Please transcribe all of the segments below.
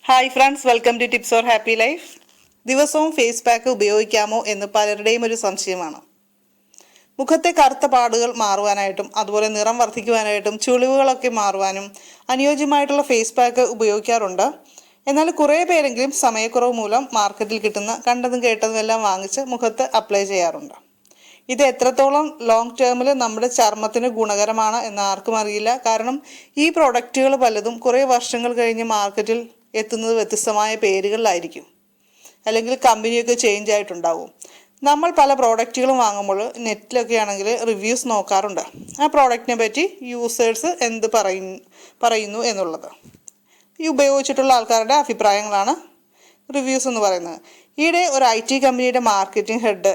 Hi friends, welcome to tips or happy life. ദിവസവും face pack ഉപയോഗിക്കാമോ എന്ന് പലരുടെയും ഒരു സംശയമാണ്. മുഖത്തെ കറുത്ത പാടുകൾ മാറുവാനായിട്ടും അതുപോലെ നിറം വർദ്ധിക്കുവാനായിട്ടും ചുളിവുകളൊക്കെ മാറുവാനും അനുയോജ്യമായിട്ടുള്ള ഫേസ് പാക്ക് ഉപയോഗിക്കാറുണ്ട്. എന്നാൽ കുറേ പേരെങ്കിലും സമയക്കുറവ് മൂലം മാർക്കറ്റിൽ കിട്ടുന്ന കണ്ടതും കേട്ടതും എല്ലാം വാങ്ങിച്ച് മുഖത്ത് അപ്ലൈ ചെയ്യാറുണ്ട്. ഇത് എത്രത്തോളം ലോങ് ടേമിൽ നമ്മുടെ ചർമ്മത്തിന് ഗുണകരമാണ് എന്ന് ആർക്കും അറിയില്ല. കാരണം ഈ പ്രോഡക്റ്റുകൾ പലതും കുറേ വർഷങ്ങൾ കഴിഞ്ഞ് മാർക്കറ്റിൽ എത്തുന്നത് വ്യത്യസ്തമായ പേരുകളിലായിരിക്കും, അല്ലെങ്കിൽ കമ്പനിയൊക്കെ ചേഞ്ച് ആയിട്ടുണ്ടാവും. നമ്മൾ പല പ്രോഡക്റ്റുകളും വാങ്ങുമ്പോൾ നെറ്റിലൊക്കെ ആണെങ്കിൽ റിവ്യൂസ് നോക്കാറുണ്ട്, ആ പ്രോഡക്റ്റിനെ പറ്റി യൂസേഴ്സ് എന്ത് പറയുന്നു എന്നുള്ളത്. ഈ ഉപയോഗിച്ചിട്ടുള്ള ആൾക്കാരുടെ അഭിപ്രായങ്ങളാണ് റിവ്യൂസ് എന്ന് പറയുന്നത്. ഈയിടെ ഒരു IT കമ്പനിയുടെ മാർക്കറ്റിംഗ് ഹെഡ്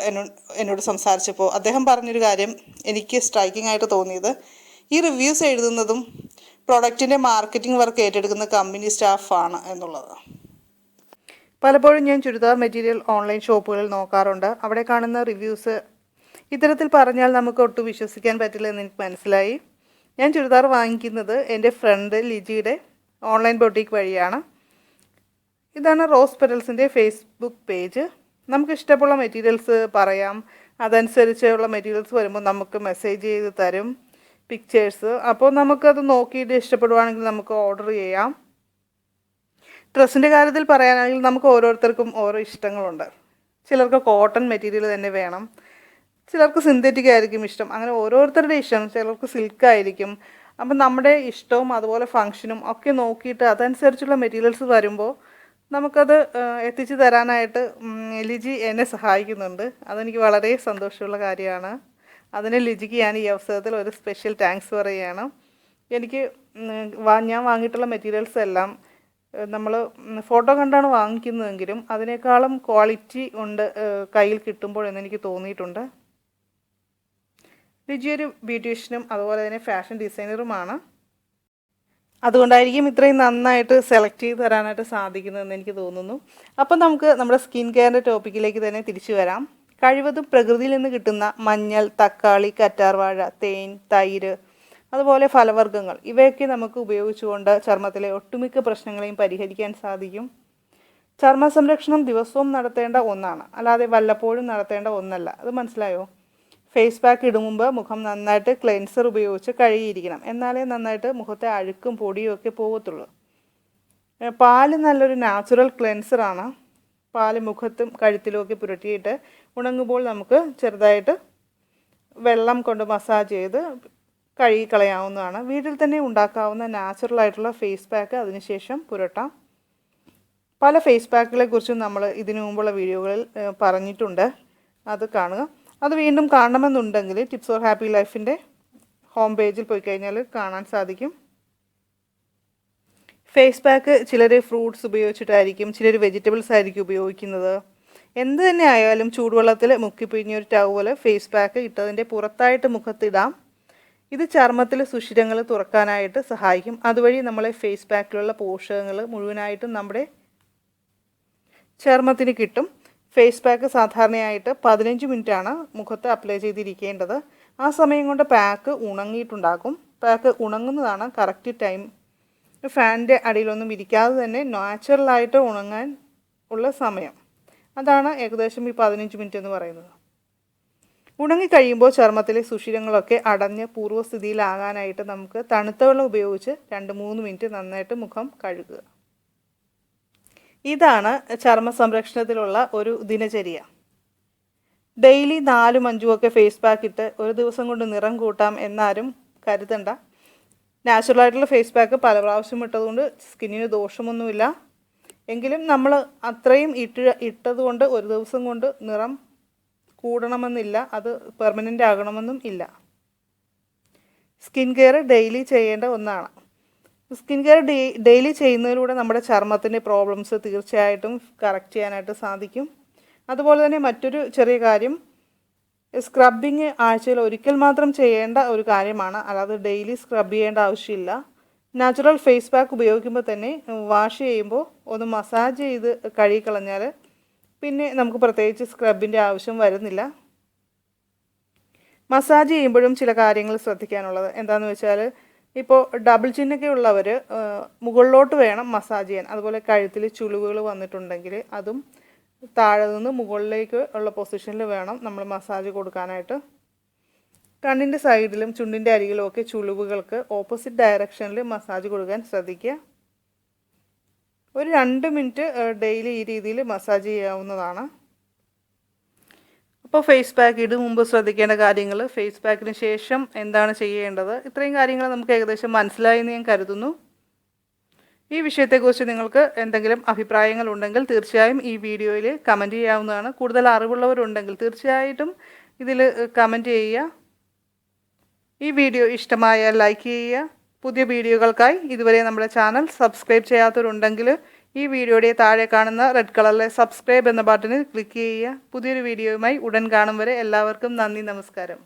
എന്നോട് സംസാരിച്ചപ്പോൾ അദ്ദേഹം പറഞ്ഞൊരു കാര്യം എനിക്ക് സ്ട്രൈക്കിംഗ് ആയിട്ട് തോന്നിയത്, ഈ റിവ്യൂസ് എഴുതുന്നതും പ്രൊഡക്റ്റിൻ്റെ മാർക്കറ്റിംഗ് വർക്ക് ഏറ്റെടുക്കുന്ന കമ്പനി സ്റ്റാഫാണ് എന്നുള്ളത്. പലപ്പോഴും ഞാൻ ചുരിദാർ മെറ്റീരിയൽ ഓൺലൈൻ ഷോപ്പുകളിൽ നോക്കാറുണ്ട്. അവിടെ കാണുന്ന റിവ്യൂസ് ഇത്തരത്തിൽ പറഞ്ഞാൽ നമുക്ക് ഒട്ടും വിശ്വസിക്കാൻ പറ്റില്ല എന്ന് എനിക്ക് മനസ്സിലായി. ഞാൻ ചുരിദാർ വാങ്ങിക്കുന്നത് എൻ്റെ ഫ്രണ്ട് ലിജിയുടെ ഓൺലൈൻ ബൊട്ടീക്ക് വഴിയാണ്. ഇതാണ് റോസ് പെറ്റൽസിൻ്റെ ഫേസ്ബുക്ക് പേജ്. നമുക്ക് ഇഷ്ടമുള്ള മെറ്റീരിയൽസ് പറയാം, അതനുസരിച്ചുള്ള മെറ്റീരിയൽസ് വരുമ്പോൾ നമുക്ക് മെസ്സേജ് ചെയ്ത് തരും പിക്ചേഴ്സ്. അപ്പോൾ നമുക്കത് നോക്കിയിട്ട് ഇഷ്ടപ്പെടുവാണെങ്കിൽ നമുക്ക് ഓർഡർ ചെയ്യാം. ഡ്രസ്സിൻ്റെ കാര്യത്തിൽ പറയാനാണെങ്കിൽ നമുക്ക് ഓരോരുത്തർക്കും ഓരോ ഇഷ്ടങ്ങളുണ്ട്. ചിലർക്ക് കോട്ടൺ മെറ്റീരിയൽ തന്നെ വേണം, ചിലർക്ക് സിന്തറ്റിക് ആയിരിക്കും ഇഷ്ടം. അങ്ങനെ ഓരോരുത്തരുടെ ഇഷ്ടം. ചിലർക്ക് സിൽക്ക് ആയിരിക്കും. അപ്പം നമ്മുടെ ഇഷ്ടവും അതുപോലെ ഫങ്ഷനും ഒക്കെ നോക്കിയിട്ട് അതനുസരിച്ചുള്ള മെറ്റീരിയൽസ് വരുമ്പോൾ നമുക്കത് എത്തിച്ചു തരാനായിട്ട് ലിജി എന്നെ സഹായിക്കുന്നുണ്ട്. അതെനിക്ക് വളരെ സന്തോഷമുള്ള കാര്യമാണ്. അതിന് ലിജിക്ക് ഞാൻ ഈ അവസരത്തിൽ ഒരു സ്പെഷ്യൽ താങ്ക്സ് പറയുകയാണ്. എനിക്ക് ഞാൻ വാങ്ങിയിട്ടുള്ള മെറ്റീരിയൽസ് എല്ലാം നമ്മൾ ഫോട്ടോ കണ്ടാണ് വാങ്ങിക്കുന്നതെങ്കിലും അതിനേക്കാളും ക്വാളിറ്റി ഉണ്ട് കയ്യിൽ കിട്ടുമ്പോൾ എന്നെനിക്ക് തോന്നിയിട്ടുണ്ട്. ലിജി ഒരു ബ്യൂട്ടീഷ്യനും അതുപോലെ തന്നെ ഫാഷൻ ഡിസൈനറുമാണ്. അതുകൊണ്ടായിരിക്കും ഇത്രയും നന്നായിട്ട് സെലക്ട് ചെയ്ത് തരാനായിട്ട് സാധിക്കുന്നതെന്ന് എനിക്ക് തോന്നുന്നു. അപ്പം നമുക്ക് നമ്മുടെ സ്കിൻ കെയറിൻ്റെ ടോപ്പിക്കിലേക്ക് തന്നെ തിരിച്ചു വരാം. കഴിവതും പ്രകൃതിയിൽ നിന്ന് കിട്ടുന്ന മഞ്ഞൾ, തക്കാളി, കറ്റാർവാഴ, തേൻ, തൈര്, അതുപോലെ ഫലവർഗ്ഗങ്ങൾ ഇവയൊക്കെ നമുക്ക് ഉപയോഗിച്ചുകൊണ്ട് ചർമ്മത്തിലെ ഒട്ടുമിക്ക പ്രശ്നങ്ങളെയും പരിഹരിക്കാൻ സാധിക്കും. ചർമ്മ സംരക്ഷണം ദിവസവും നടത്തേണ്ട ഒന്നാണ്, അല്ലാതെ വല്ലപ്പോഴും നടത്തേണ്ട ഒന്നല്ല. അത് മനസ്സിലായോ? ഫേസ് പാക്ക് ഇടും മുമ്പ് മുഖം നന്നായിട്ട് ക്ലെൻസർ ഉപയോഗിച്ച് കഴുകിയിരിക്കണം. എന്നാലേ നന്നായിട്ട് മുഖത്തെ അഴുക്കും പൊടിയും ഒക്കെ പോകത്തുള്ളൂ. പാല് നല്ലൊരു നാച്ചുറൽ ക്ലെൻസറാണ്. പാല് മുഖത്തും കഴുത്തിലുമൊക്കെ പുരട്ടിയിട്ട് ഉണങ്ങുമ്പോൾ നമുക്ക് ചെറുതായിട്ട് വെള്ളം കൊണ്ട് മസാജ് ചെയ്ത് കഴുകി കളയാവുന്നതാണ്. വീട്ടിൽ തന്നെ ഉണ്ടാക്കാവുന്ന നാച്ചുറലായിട്ടുള്ള ഫേസ് പാക്ക് അതിനുശേഷം പുരട്ടാം. പല ഫേസ് പാക്കുകളെ കുറിച്ചും നമ്മൾ ഇതിനു മുമ്പുള്ള വീഡിയോകളിൽ പറഞ്ഞിട്ടുണ്ട്, അത് കാണുക. അത് വീണ്ടും കാണണമെന്നുണ്ടെങ്കിൽ ടിപ്സ് ഓർ ഹാപ്പി ലൈഫിൻ്റെ ഹോം പേജിൽ പോയി കഴിഞ്ഞാൽ കാണാൻ സാധിക്കും. ഫേസ് പാക്ക് ചിലർ ഫ്രൂട്ട്സ് ഉപയോഗിച്ചിട്ടായിരിക്കും, ചിലർ വെജിറ്റബിൾസ് ആയിരിക്കും ഉപയോഗിക്കുന്നത്. എന്ത് തന്നെ ആയാലും ചൂടുവെള്ളത്തിൽ മുക്കിപ്പിഴിഞ്ഞൊരു ടവൽ ഫേസ് പാക്ക് ഇട്ടതിൻ്റെ പുറത്തായിട്ട് മുഖത്തിടാം. ഇത് ചർമ്മത്തിൽ സുഷിരങ്ങൾ തുറക്കാനായിട്ട് സഹായിക്കും. അതുവഴി നമ്മളെ ഫേസ് പാക്കിലുള്ള പോഷകങ്ങൾ മുഴുവനായിട്ടും നമ്മുടെ ചർമ്മത്തിന് കിട്ടും. ഫേസ് പാക്ക് സാധാരണയായിട്ട് 15 മിനിറ്റാണ് മുഖത്ത് അപ്ലൈ ചെയ്തിരിക്കേണ്ടത്. ആ സമയം കൊണ്ട് പാക്ക് ഉണങ്ങിയിട്ടുണ്ടാകും. പാക്ക് ഉണങ്ങുന്നതാണ് കറക്റ്റ് ടൈം. ഫാനിൻ്റെ അടിയിലൊന്നും ഇരിക്കാതെ തന്നെ നാച്ചുറലായിട്ട് ഉണങ്ങാൻ ഉള്ള സമയം, അതാണ് ഏകദേശം ഈ 15 മിനിറ്റ് എന്ന് പറയുന്നത്. ഉണങ്ങിക്കഴിയുമ്പോൾ ചർമ്മത്തിലെ സുഷിരങ്ങളൊക്കെ അടഞ്ഞ് പൂർവ്വസ്ഥിതിയിലാകാനായിട്ട് നമുക്ക് തണുത്ത വെള്ളം ഉപയോഗിച്ച് 2-3 മിനിറ്റ് നന്നായിട്ട് മുഖം കഴുകുക. ഇതാണ് ചർമ്മ സംരക്ഷണത്തിലുള്ള ഒരു ദിനചര്യ. ഡെയിലി 4-5 ഒക്കെ ഫേസ് പാക്ക് ഇട്ട് ഒരു ദിവസം കൊണ്ട് നിറം കൂട്ടാം എന്നാരും കരുതണ്ട. നാച്ചുറലായിട്ടുള്ള ഫേസ് പാക്ക് പല പ്രാവശ്യം ഇട്ടതുകൊണ്ട് സ്കിന്നിന് ദോഷമൊന്നുമില്ല. എങ്കിലും നമ്മൾ അത്രയും ഇട്ടതുകൊണ്ട് ഒരു ദിവസം കൊണ്ട് നിറം കൂടണമെന്നില്ല, അത് പെർമനൻ്റ് ആകണമെന്നും ഇല്ല. സ്കിൻ കെയർ ഡെയിലി ചെയ്യേണ്ട ഒന്നാണ്. സ്കിൻ കെയർ ഡെയിലി ചെയ്യുന്നതിലൂടെ നമ്മുടെ ചർമ്മത്തിൻ്റെ പ്രോബ്ലംസ് തീർച്ചയായിട്ടും കറക്റ്റ് ചെയ്യാനായിട്ട് സാധിക്കും. അതുപോലെ തന്നെ മറ്റൊരു ചെറിയ കാര്യം, സ്ക്രബിങ് ആഴ്ചയിൽ ഒരിക്കൽ മാത്രം ചെയ്യേണ്ട ഒരു കാര്യമാണ്, അല്ലാതെ ഡെയിലി സ്ക്രബ് ചെയ്യേണ്ട ആവശ്യമില്ല. നാച്ചുറൽ ഫേസ് പാക്ക് ഉപയോഗിക്കുമ്പോൾ തന്നെ വാഷ് ചെയ്യുമ്പോൾ ഒന്ന് മസാജ് ചെയ്ത് കഴുകിക്കളഞ്ഞാൽ പിന്നെ നമുക്ക് പ്രത്യേകിച്ച് സ്ക്രബിൻ്റെ ആവശ്യം വരുന്നില്ല. മസാജ് ചെയ്യുമ്പോഴും ചില കാര്യങ്ങൾ ശ്രദ്ധിക്കാനുള്ളത് എന്താണെന്ന് വെച്ചാൽ ഇപ്പോൾ ഡബിൾ ചിന്നൊക്കെ ഉള്ളവർ മുകളിലോട്ട് വേണം മസാജ് ചെയ്യാൻ. അതുപോലെ കഴുത്തിൽ ചുളിവുകൾ വന്നിട്ടുണ്ടെങ്കിൽ അതും താഴെ നിന്ന് മുകളിലേക്ക് ഉള്ള പൊസിഷനിൽ വേണം നമ്മൾ മസാജ് കൊടുക്കാനായിട്ട്. കണ്ണിൻ്റെ സൈഡിലും ചുണ്ടിൻ്റെ അരികിലും ഒക്കെ ചുളിവുകൾക്ക് ഓപ്പോസിറ്റ് ഡയറക്ഷനിൽ മസാജ് കൊടുക്കാൻ ശ്രദ്ധിക്കുക. ഒരു 2 മിനിറ്റ് ഡെയിലി ഈ രീതിയിൽ മസാജ് ചെയ്യാവുന്നതാണ്. അപ്പോൾ ഫേസ് പാക്ക് ഇടും മുമ്പ് ശ്രദ്ധിക്കേണ്ട കാര്യങ്ങൾ, ഫേസ് പാക്കിന് ശേഷം എന്താണ് ചെയ്യേണ്ടത്, ഇത്രയും കാര്യങ്ങൾ നമുക്ക് ഏകദേശം മനസ്സിലായി എന്ന് ഞാൻ കരുതുന്നു. ഈ വിഷയത്തെക്കുറിച്ച് നിങ്ങൾക്ക് എന്തെങ്കിലും അഭിപ്രായങ്ങൾ ഉണ്ടെങ്കിൽ തീർച്ചയായും ഈ വീഡിയോയിൽ കമൻറ്റ് ചെയ്യാവുന്നതാണ്. കൂടുതൽ അറിവുള്ളവരുണ്ടെങ്കിൽ തീർച്ചയായിട്ടും ഇതിൽ കമൻറ്റ് ചെയ്യുക. ഈ വീഡിയോ ഇഷ്ടമായാൽ ലൈക്ക് ചെയ്യുക. പുതിയ വീഡിയോകൾക്കായി ഇതുവരെ നമ്മുടെ ചാനൽ സബ്സ്ക്രൈബ് ചെയ്യാത്തവരുണ്ടെങ്കിൽ ഈ വീഡിയോയുടെ താഴെ കാണുന്ന റെഡ് കളറിലെ സബ്സ്ക്രൈബ് എന്ന ബട്ടണിൽ ക്ലിക്ക് ചെയ്യുക. പുതിയൊരു വീഡിയോയുമായി ഉടൻ കാണും വരെ എല്ലാവർക്കും നന്ദി, നമസ്കാരം.